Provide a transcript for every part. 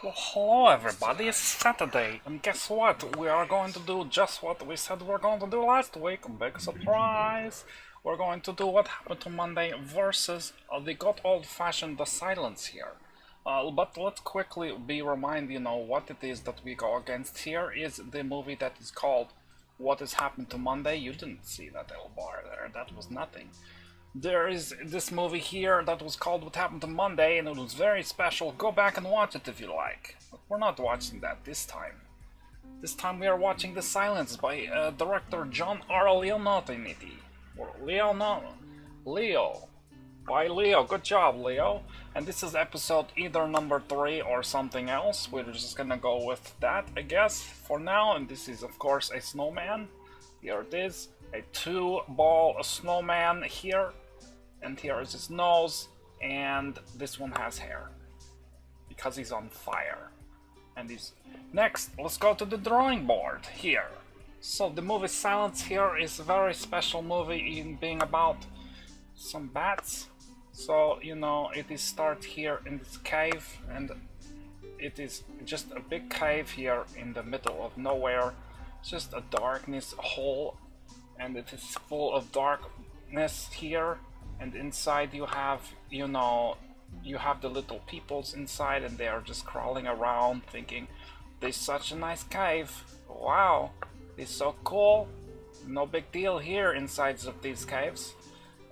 Well, hello everybody, it's Saturday, and guess what? We are going to do just what we said we're going to do last week. Big surprise! We're going to do what happened to Monday versus the good old-fashioned The Silence here. But let's quickly be reminded, what it is that we go against. Here is the movie that is called What Has Happened to Monday. You didn't see that little bar there, that was nothing. There is this movie here that was called What Happened to Monday, and it was very special. Go back and watch it if you like. But we're not watching that this time. This time we are watching The Silence by director John R. Leonotiniti. Or Leo. By Leo. Good job, Leo. And this is episode either number 3 or something else. We're just gonna go with that, I guess, for now. And this is, of course, a snowman. Here it is. A 2-ball snowman here. And here is his nose, and this one has hair because he's on fire. And he's next. Let's go to the drawing board here. So the movie Silence here is a very special movie in being about some bats. So it is start here in this cave, and it is just a big cave here in the middle of nowhere. It's just a darkness hole, and it is full of darkness here. And inside you have, you have the little peoples inside, and they are just crawling around thinking, this is such a nice cave. Wow, it's so cool. No big deal here inside of these caves.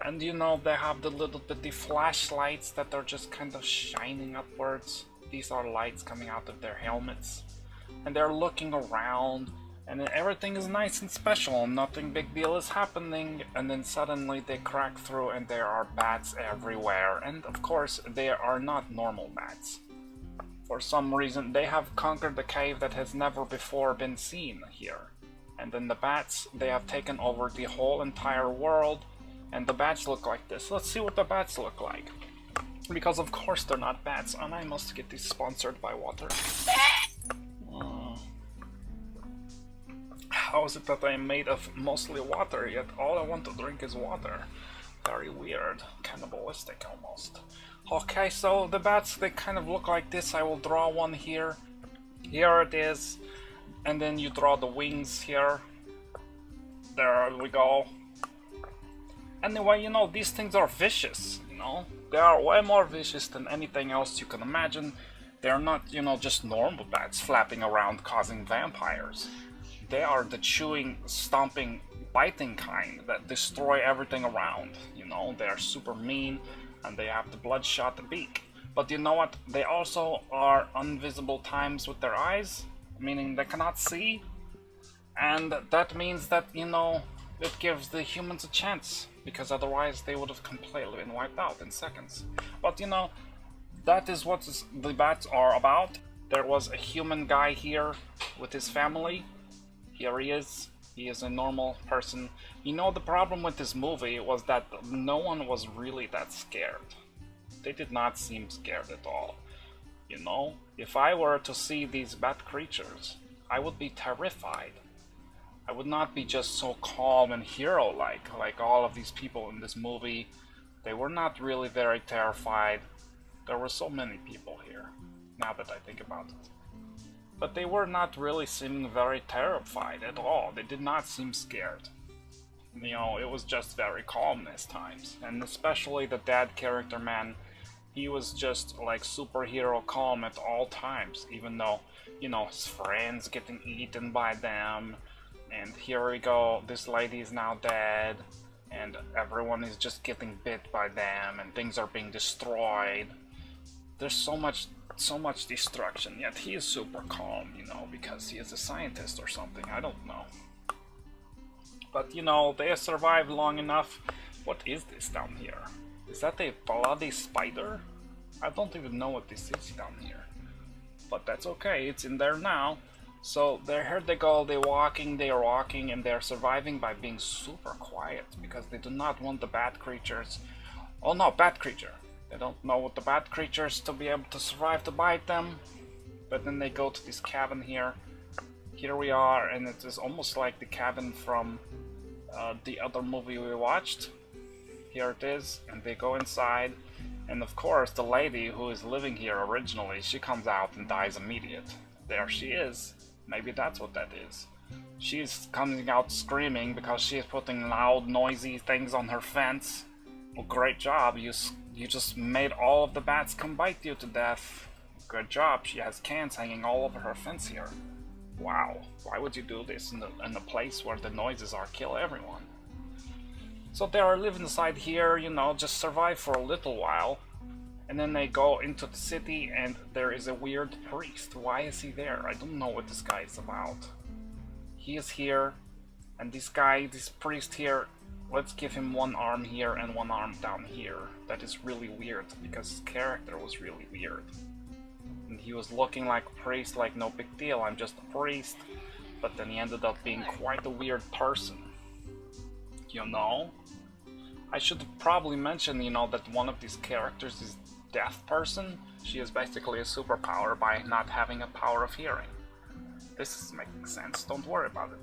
And they have the little bitty flashlights that are just kind of shining upwards. These are lights coming out of their helmets. And they're looking around. And then everything is nice and special, nothing big deal is happening, and then suddenly they crack through and there are bats everywhere. And of course, they are not normal bats. For some reason, they have conquered the cave that has never before been seen here. And then the bats, they have taken over the whole entire world, and the bats look like this. Let's see what the bats look like. Because of course they're not bats, and I must get these sponsored by water. How is it that I am made of mostly water, yet all I want to drink is water? Very weird. Cannibalistic almost. Okay, so the bats, they kind of look like this. I will draw one here. Here it is. And then you draw the wings here. There we go. Anyway, these things are vicious, They are way more vicious than anything else you can imagine. They're not, just normal bats flapping around causing vampires. They are the chewing, stomping, biting kind that destroy everything around. They are super mean, and they have the bloodshot beak. But you know what? They also are invisible times with their eyes, meaning they cannot see. And that means that, it gives the humans a chance, because otherwise they would have completely been wiped out in seconds. But that is what the bats are about. There was a human guy here with his family. Here he is. He is a normal person. The problem with this movie was that no one was really that scared. They did not seem scared at all. If I were to see these bat creatures, I would be terrified. I would not be just so calm and hero-like, like all of these people in this movie. They were not really very terrified. There were so many people here, now that I think about it. But they were not really seeming very terrified at all. They did not seem scared. It was just very calm these times. And especially the dad character, man, he was just like superhero calm at all times. Even though, his friends getting eaten by them. And here we go, this lady is now dead. And everyone is just getting bit by them, and things are being destroyed. There's so much destruction, yet he is super calm, because he is a scientist or something, I don't know. But they have survived long enough. What is this down here? Is that a bloody spider? I don't even know what this is down here. But that's okay, it's in there now. So here they go, they're walking, and they're surviving by being super quiet, because they do not want the bat creatures. Oh no, bat creature! They don't know what the bat creatures to be able to survive to bite them. But then they go to this cabin here. Here we are, and it is almost like the cabin from the other movie we watched. Here it is, and they go inside, And of course, the lady who is living here originally, she comes out and dies immediate. There she is. Maybe that's what that is. She's coming out screaming because she is putting loud, noisy things on her fence. Well, great job. You just made all of the bats come bite you to death. Good job. She has cans hanging all over her fence here. Wow. Why would you do this in a place where the noises are kill everyone? So they are living inside here, you know, just survive for a little while. And then they go into the city and there is a weird priest. Why is he there? I don't know what this guy is about. He is here, and this priest here, let's give him one arm here and one arm down here. That is really weird, because his character was really weird. And he was looking like a priest, like no big deal, I'm just a priest. But then he ended up being quite a weird person. You know? I should probably mention, you know, that one of these characters is deaf person. She is basically a superpower by not having a power of hearing. This is making sense, don't worry about it.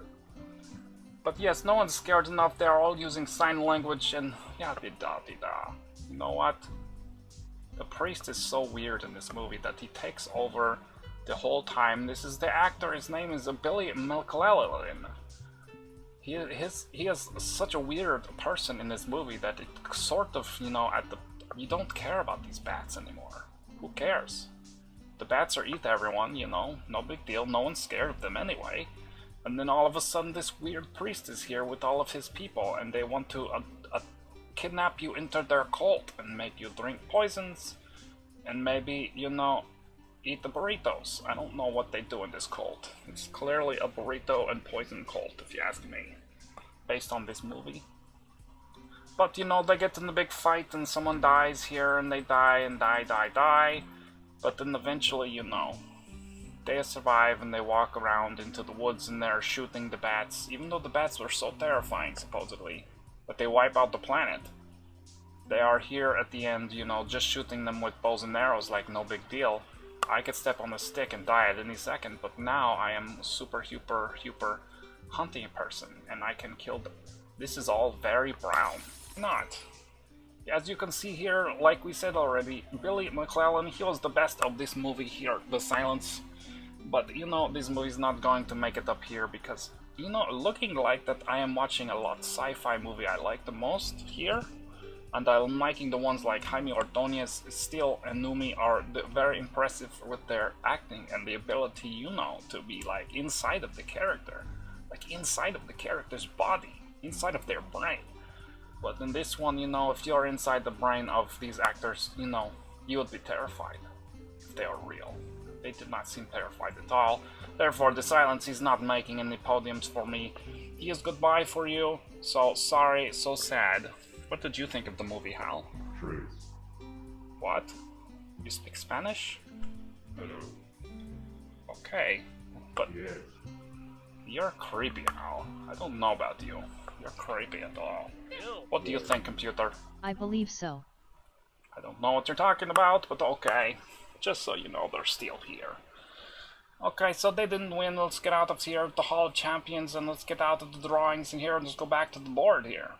But yes, no one's scared enough, they're all using sign language and yada-da-da-da. You know what? The priest is so weird in this movie that he takes over the whole time. This is the actor, his name is Billy McClellan. He is such a weird person in this movie that it sort of, you know, you don't care about these bats anymore. Who cares? The bats are eat everyone, you know, no big deal, no one's scared of them anyway. And then all of a sudden this weird priest is here with all of his people and they want to kidnap you into their cult and make you drink poisons and maybe, you know, eat the burritos. I don't know what they do in this cult. It's clearly a burrito and poison cult, if you ask me, based on this movie. But, you know, they get in a big fight and someone dies here and they die and die. But then eventually, you know, they survive and they walk around into the woods and they're shooting the bats, even though the bats were so terrifying, supposedly. But they wipe out the planet. They are here at the end, you know, just shooting them with bows and arrows like no big deal. I could step on a stick and die at any second, but now I am a super huper hunting person and I can kill them. This is all very brown. Not. As you can see here, like we said already, Billy McClellan, he was the best of this movie here, The Silence. But, you know, this movie's not going to make it up here because, you know, looking like that I am watching a lot sci-fi movie I like the most here. And I'm liking the ones like Jaime Ordonez, Steele, and Numi are very impressive with their acting and the ability, you know, to be like inside of the character. Like inside of the character's body, inside of their brain. But in this one, you know, if you're inside the brain of these actors, you know, you would be terrified if they are real. They did not seem terrified at all. Therefore, The Silence is not making any podiums for me. He is goodbye for you. So sorry, so sad. What did you think of the movie, Hal? True. What? You speak Spanish? Hello. Okay, but Yes. you're creepy, Hal. I don't know about you. You're creepy at all. What do you think, computer? I believe so. I don't know what you're talking about, but okay. Just so you know, they're still here. Okay, so they didn't win. Let's get out of here, the Hall of Champions, and let's get out of the drawings in here and just go back to the board here.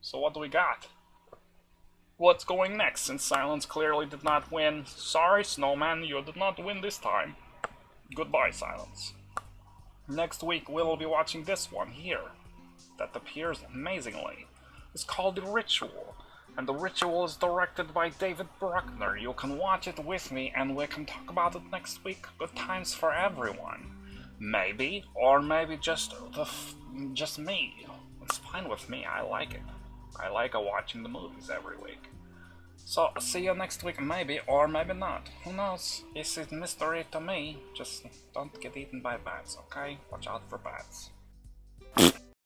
So what do we got? What's going next, since Silence clearly did not win? Sorry, Snowman, you did not win this time. Goodbye, Silence. Next week, we'll be watching this one here. That appears amazingly. It's called The Ritual. And The Ritual is directed by David Bruckner. You can watch it with me and we can talk about it next week. Good times for everyone. Maybe, or maybe just me. It's fine with me, I like it. I like watching the movies every week. So, see you next week, maybe, or maybe not. Who knows? It's a mystery to me. Just don't get eaten by bats, okay? Watch out for bats.